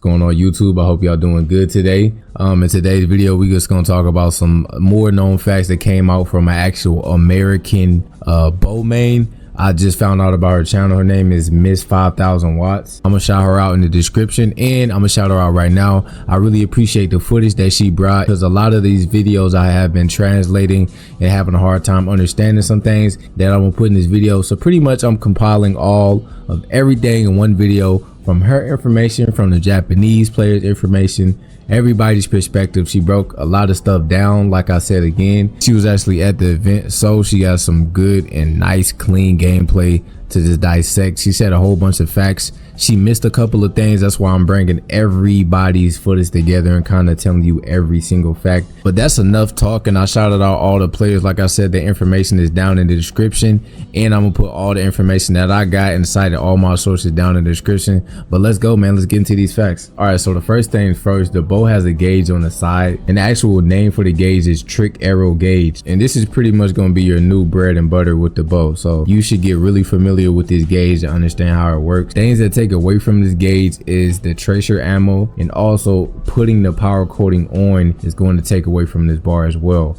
going on YouTube? I hope y'all doing good today. In today's video, we're just gonna talk about some more known facts that came out from an actual American bow main. I just found out about her channel. Her name is Miss 5000 Watts. I'm gonna shout her out in the description, and I'm gonna shout her out right now. I really appreciate the footage that she brought, because a lot of these videos I have been translating and having a hard time understanding some things that I'm gonna put in this video. So pretty much I'm compiling all of everything in one video, from her information, from the Japanese players information, everybody's perspective. She broke a lot of stuff down. Like I said again, she was actually at the event, so she got some good and nice clean gameplay to just dissect. She said a whole bunch of facts. She missed a couple of things. That's why I'm bringing everybody's footage together and kind of telling you every single fact. But that's enough talking. I shouted out all the players. Like I said, the information is down in the description, and I'm gonna put all the information that I got and cited all my sources down in the description. But let's go, man. Let's get into these facts. All right, so the first things first, the bow has a gauge on the side, and the actual name for the gauge is trick arrow gauge, and this is pretty much going to be your new bread and butter with the bow. So you should get really familiar with this gauge to understand how it works. Things that take away from this gauge is the tracer ammo, and also putting the power coating on is going to take away from this bar as well.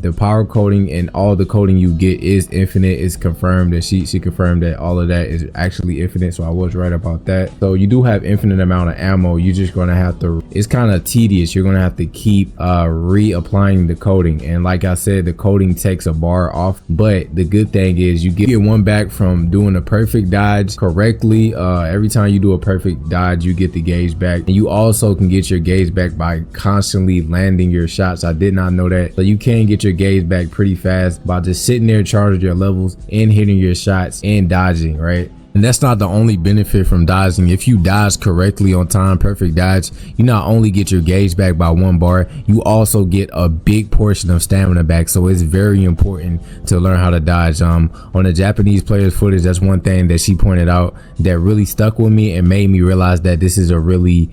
The power coating and all the coating you get is infinite. It's confirmed that she confirmed that all of that is actually infinite, so I was right about that. So you do have infinite amount of ammo. You're just going to have to, it's kind of tedious. You're going to have to keep reapplying the coating, and like I said, the coating takes a bar off. But the good thing is you get one back from doing a perfect dodge correctly. Every time you do a perfect dodge, you get the gauge back, and you also can get your gauge back by constantly landing your shots. I did not know that. So you can get your gauge back pretty fast by just sitting there, charging your levels and hitting your shots and dodging, right? And that's not the only benefit from dodging. If you dodge correctly on time, perfect dodge, you not only get your gauge back by 1 bar, you also get a big portion of stamina back. So it's very important to learn how to dodge. On the Japanese players footage, that's one thing that she pointed out that really stuck with me and made me realize that this is a really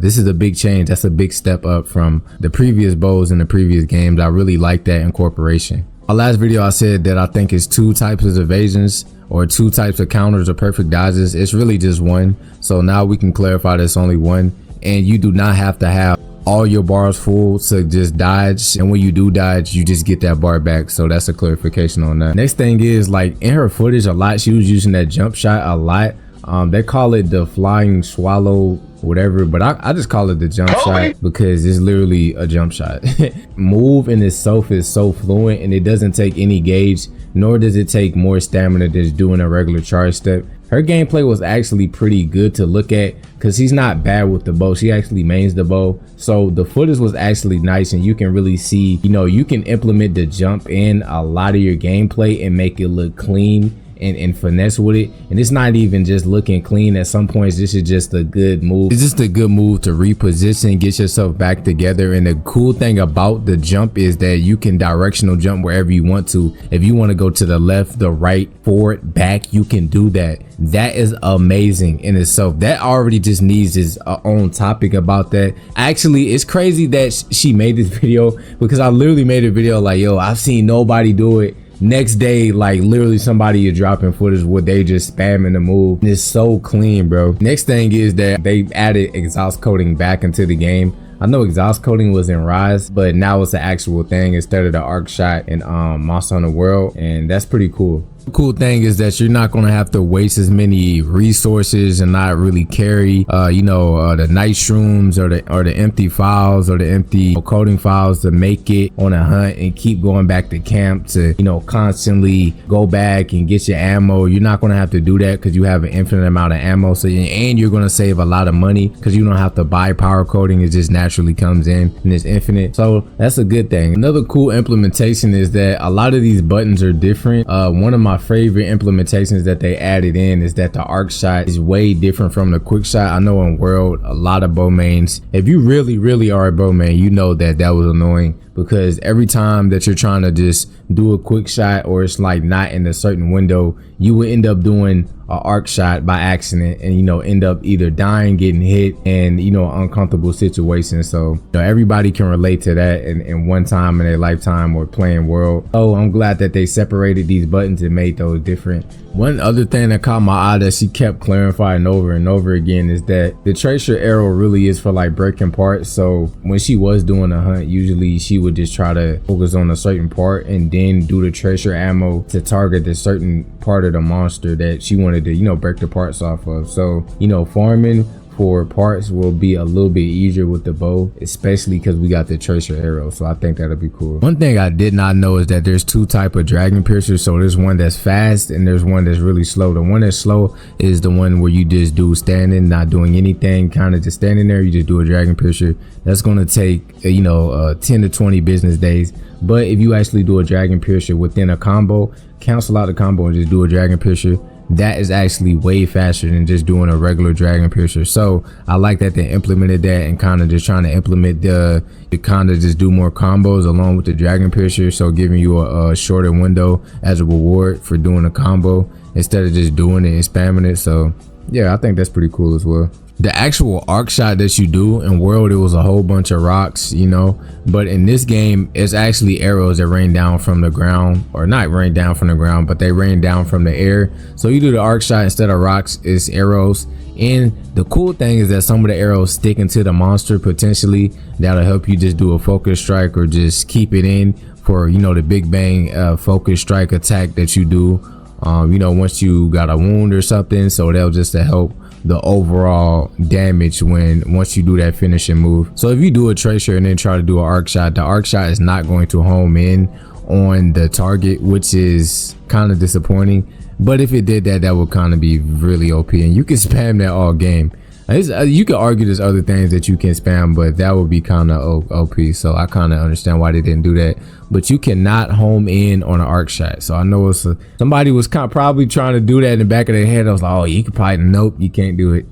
this is a big change. That's a big step up from the previous bows in the previous games. I really like that incorporation. Our last video, I said that I think it's 2 types of evasions or 2 types of counters or perfect dodges. It's really just one. So now we can clarify there's only one, and you do not have to have all your bars full to just dodge, and when you do dodge, you just get that bar back. So that's a clarification on that. Next thing is, like in her footage a lot, she was using that jump shot a lot. They call it the flying swallow, whatever, but I just call it the jump shot because it's literally a jump shot. Move in itself is so fluent, and it doesn't take any gauge, nor does it take more stamina than just doing a regular charge step. Her gameplay was actually pretty good to look at, because she's not bad with the bow. She actually mains the bow, so the footage was actually nice, and you can really see, you know, you can implement the jump in a lot of your gameplay and make it look clean and finesse with it. And it's not even just looking clean. At some points, this is just a good move. It's just a good move to reposition, get yourself back together. And the cool thing about the jump is that you can directional jump wherever you want to. If you want to go to the left, the right, forward, back, you can do that. That is amazing in itself. That already just needs its own topic about that. Actually, it's crazy that she made this video, because I literally made a video like, yo, I've seen nobody do it. Next day, like literally somebody is dropping footage where they just spamming the move, and it's so clean, bro. Next thing is that they added exhaust coating back into the game. I know exhaust coating was in Rise, but now it's an actual thing instead of the arc shot in Monster Hunter World, and that's pretty cool. The cool thing is that you're not going to have to waste as many resources and not really carry the night shrooms or the empty files or the empty coding files to make it on a hunt and keep going back to camp to, you know, constantly go back and get your ammo. You're not going to have to do that because you have an infinite amount of ammo. So, and you're going to save a lot of money because you don't have to buy power coding. It just naturally comes in and it's infinite. So that's a good thing. Another cool implementation is that a lot of these buttons are different. One of my favorite implementations that they added in is that the arc shot is way different from the quick shot. I know in World, a lot of bow mains, if you really are a bow main, you know that was annoying. because every time that you're trying to just do a quick shot or it's like not in a certain window, you would end up doing an arc shot by accident and, you know, end up either dying, getting hit, and, you know, uncomfortable situations. So, you know, everybody can relate to that in one time in their lifetime or playing world. Oh, I'm glad that they separated these buttons and made those different. One other thing that caught my eye that she kept clarifying over and over again is that the tracer arrow really is for like breaking parts. So when she was doing a hunt, usually she would just try to focus on a certain part and then do the tracer ammo to target the certain part of the monster that she wanted to, you know, break the parts off of. So, you know, farming for parts will be a little bit easier with the bow, especially because we got the tracer arrow. So I think that'll be cool. One thing I did not know is that there's two type of dragon piercers. So there's one that's fast and there's one that's really slow. The one that's slow is the one where you just do standing, not doing anything, kind of just standing there. You just do a dragon piercer. That's going to take, you know, 10 to 20 business days. But if you actually do a dragon piercer within a combo, cancel out the combo and just do a dragon piercer, that is actually way faster than just doing a regular dragon piercer. So I like that they implemented that and kind of just trying to implement the kind of just do more combos along with the dragon piercer, so giving you a shorter window as a reward for doing a combo instead of just doing it and spamming it. So yeah, I think that's pretty cool as well. The actual arc shot that you do in world, it was a whole bunch of rocks, you know, but in this game it's actually arrows that rain down from the ground, or not rain down from the ground, but they rain down from the air. So you do the arc shot instead of rocks, it's arrows. And the cool thing is that some of the arrows stick into the monster potentially. That'll help you just do a focus strike or just keep it in for, you know, the big bang focus strike attack that you do, you know, once you got a wound or something. So that'll just to help the overall damage once you do that finishing move. So if you do a tracer and then try to do an arc shot, the arc shot is not going to home in on the target, which is kind of disappointing. But if it did that, that would kind of be really OP, and you can spam that all game. You could argue there's other things that you can spam, but that would be kind of OP. So I kind of understand why they didn't do that. But you cannot home in on an arc shot. So I know it's somebody was probably trying to do that in the back of their head. I was like, oh, you could probably, nope, you can't do it.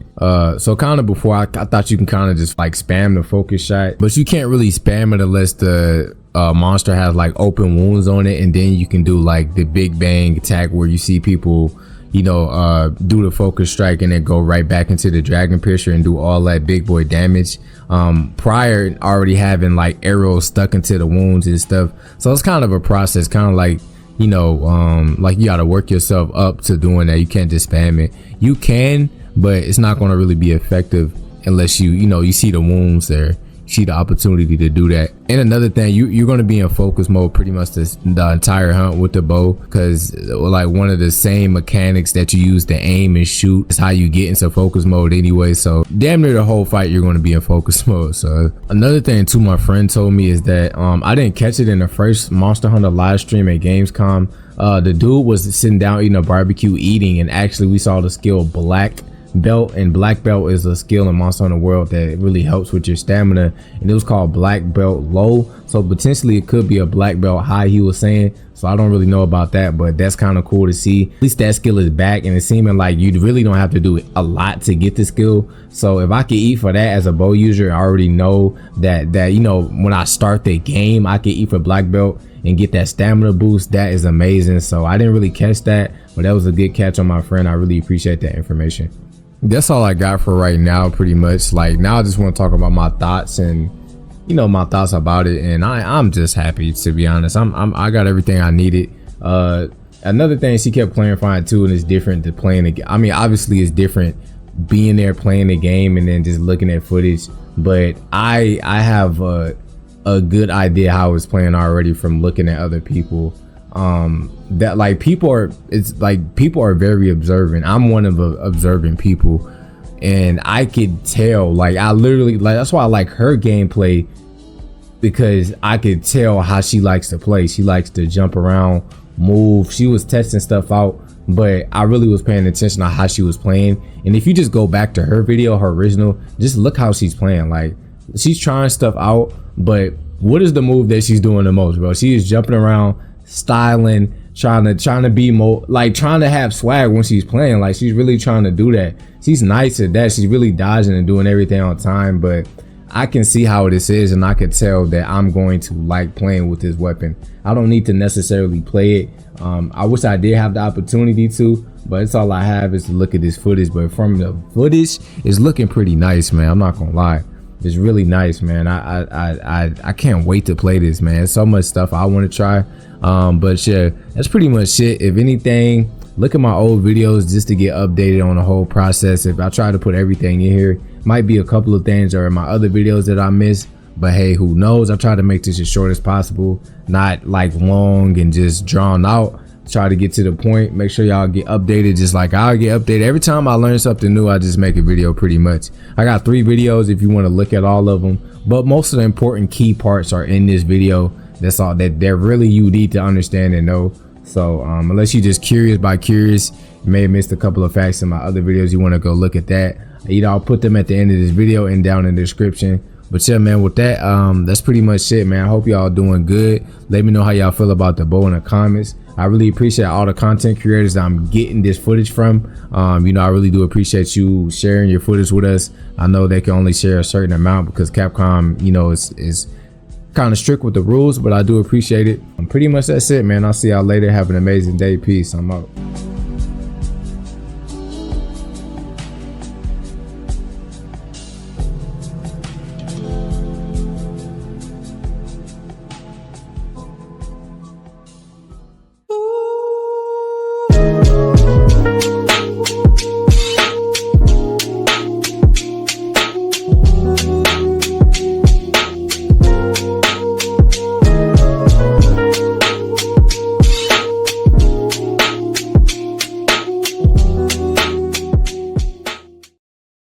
So kind of before I thought you can kind of just like spam the focus shot, but you can't really spam it unless the monster has like open wounds on it, and then you can do like the big bang attack where you see people, you know, do the focus strike and then go right back into the dragon piercer and do all that big boy damage, prior already having like arrows stuck into the wounds and stuff. So it's kind of a process, kind of like, you know, like you got to work yourself up to doing that. You can't just spam it. You can, but it's not going to really be effective unless you know, you see the wounds there, see the opportunity to do that. And another thing, you're going to be in focus mode pretty much the entire hunt with the bow, because like one of the same mechanics that you use to aim and shoot is how you get into focus mode anyway. So damn near the whole fight you're going to be in focus mode. So another thing too, my friend told me is that I didn't catch it in the first Monster Hunter live stream at Gamescom. The dude was sitting down eating a barbecue eating, and actually we saw the skill black belt, and black belt is a skill in Monster Hunter World that really helps with your stamina, and it was called black belt low. So potentially it could be a black belt high, he was saying. So I don't really know about that, but that's kind of cool to see. At least that skill is back, and it's seeming like you really don't have to do a lot to get the skill. So if I could eat for that as a bow user, I already know that you know, when I start the game I could eat for black belt and get that stamina boost. That is amazing. So I didn't really catch that, but that was a good catch on my friend. I really appreciate that information. That's all I got for right now, pretty much. Like now I just want to talk about my thoughts and, you know, my thoughts about it, and I'm just happy, to be honest. I got everything I needed. Another thing she kept clarifying too, and it's different to playing the, I mean, obviously it's different being there playing the game and then just looking at footage, but I have a good idea how it's playing already from looking at other people. That like people are very observant. I'm one of the observant people, and I could tell, like I literally, like that's why I like her gameplay, because I could tell how she likes to play. She likes to jump around, move. She was testing stuff out, but I really was paying attention to how she was playing. And if you just go back to her video, her original, just look how she's playing. Like she's trying stuff out, but what is the move that she's doing the most, bro? She is jumping around, styling, trying to be more like, trying to have swag when she's playing. Like she's really trying to do that. She's nice at that. She's really dodging and doing everything on time, but I can see how this is, and I could tell that I'm going to like playing with this weapon. I don't need to necessarily play it. I wish I did have the opportunity to, but it's all I have is to look at this footage. But from the footage, it's looking pretty nice, man. I'm not gonna lie, it's really nice, man. I can't wait to play this, man. So much stuff I want to try. But yeah, that's pretty much it. If anything, look at my old videos just to get updated on the whole process. If I try to put everything in here, might be a couple of things or in my other videos that I missed, but hey, who knows? I try to make this as short as possible, not like long and just drawn out. Try to get to the point. Make sure y'all get updated just like I'll get updated. Every time I learn something new, I just make a video pretty much. I got 3 videos if you want to look at all of them, but most of the important key parts are in this video. That's all that really you need to understand and know. So unless you're just curious by curious, you may have missed a couple of facts in my other videos, you want to go look at that. Either I'll put them at the end of this video and down in the description. But yeah, man, with that, that's pretty much it, man. I hope y'all doing good. Let me know how y'all feel about the bow in the comments. I really appreciate all the content creators that I'm getting this footage from. You know, I really do appreciate you sharing your footage with us. I know they can only share a certain amount because Capcom, you know, is kind of strict with the rules, but I do appreciate it. Pretty much that's it, man. I'll see y'all later. Have an amazing day. Peace. I'm out.